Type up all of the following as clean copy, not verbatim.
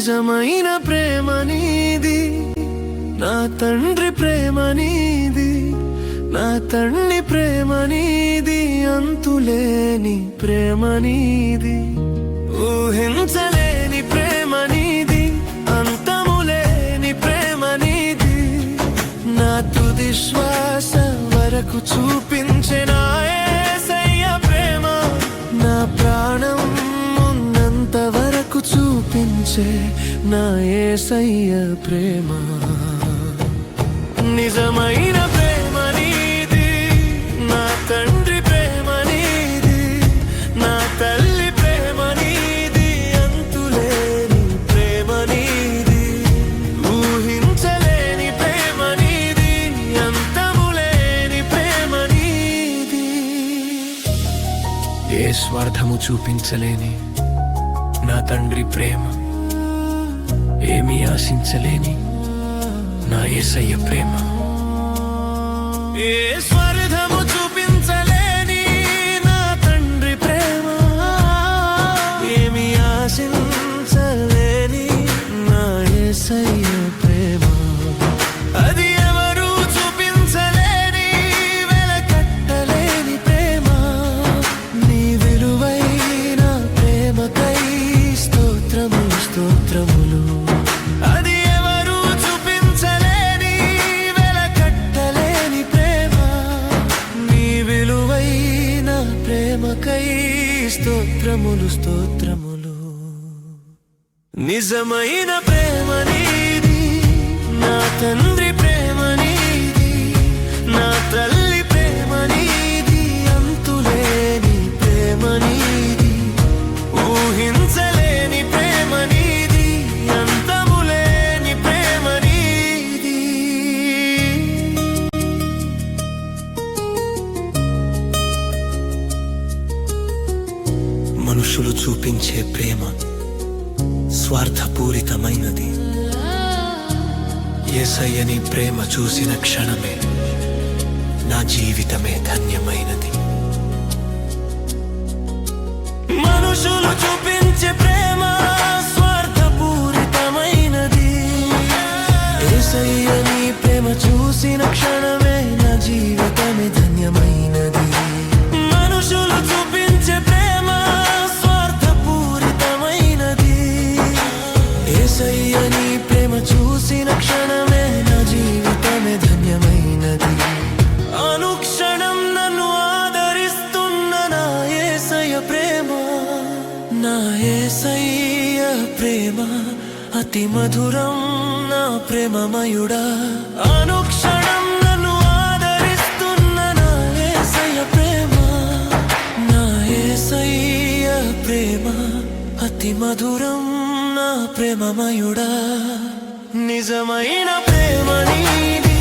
నిజమైన ప్రేమ నీది, నా తండ్రి ప్రేమ నీది, నా తండ్రి ప్రేమ నీది, అంతులేని ప్రేమ నీది, ఊహించలేని ప్రేమ నీది, అంతములేని ప్రేమ నీది, నా తుది శ్వాస వరకు చూపించే నా యేసయ్య ప్రేమ, నా ప్రాణం ఉన్నంత వరకు చూపించే నా యేసయ్య ప్రేమ. నిజమైన ప్రేమ నీది, నా తండ్రి ప్రేమ నీది, నా తల్లి ప్రేమ నీది, అంతులేని ప్రేమ నీది, ఊహించలేని ప్రేమ నీది, అంతములేని ప్రేమ నీది. ఏ స్వార్థము చూపించలేని నా తండ్రి ప్రేమ, ఏమీ ఆశించలేని నా యేసయ్య ప్రేమ, ఏ స్వార్థము చూపించలేని నా తండ్రి ప్రేమ, ఏమీ ఆశించలేని నా యేసయ్య ప్రేమ, అది ఎవరు చూపించలేని వెలకట్టలేని ప్రేమ, నీ విలువైన ప్రేమకై స్తోత్రములు స్తోత్రములు. అది ఎవరు చూపించలేని వెలకట్టలేని ప్రేమ, నీ విలువైన ప్రేమకై స్తోత్రములు స్తోత్రములు. నిజమైన ప్రేమ నీది, నా తండ్రి ప్రేమ నీది, నా తల్లి ప్రేమ నీది, అంతులేని ప్రేమ నీది, ఊహించలేని ప్రేమ నీది, అంతములేని ప్రేమ నీది. మనుషులు చూపించే ప్రేమ స్వార్థపూరితమైనది. యేసయ్యని ప్రేమ చూసిన క్షణమే నా జీవితమే ధన్యమైనది. మనుషులు చూపించే ప్రేమ స్వార్థపూరితమైనది. యేసయ్యని ప్రేమ చూసిన క్షణమే నా జీవితమే ధన్యమైనది. మనుషులు చూపించే ప్రేమ స్వార్థపూరితమైనది. యేసయ్యని ప్రేమ చూసిన క్షణమే నా జీవితమే ధన్యమైనది. అనుక్షణం నన్ను ఆదరిస్తున్న నా యేసయ్య ప్రేమ, నా యేసయ్య ప్రేమ అతి మధురం నా ప్రేమమయుడా. అనుక్షణం నన్ను ఆదరిస్తున్న నా యేసయ్య ప్రేమ, నా యేసయ్య ప్రేమ అతి మధురం నా ప్రేమమయుడా. నిజమైన ప్రేమ నీది,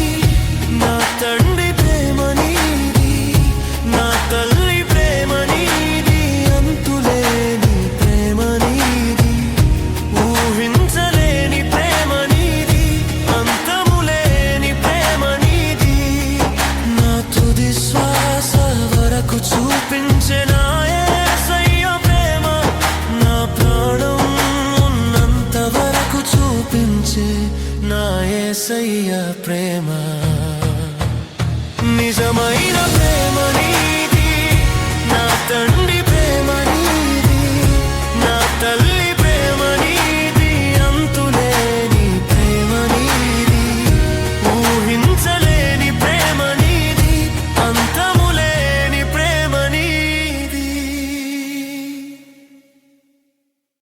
నా తండ్రి ప్రేమ నీది, నా తల్లి ప్రేమ నీది, అంతులేని ప్రేమ నీది, ఊహించలేని ప్రేమ నీది, అంతములేని ప్రేమ నీది, నా తుది శ్వాస వరకు చూపించే నా యేసయ్య ప్రేమ, నా ప్రాణం ఉన్నంత వరకు చూపించే నా యేసయ్య ప్రేమ. నిజమైన ప్రేమ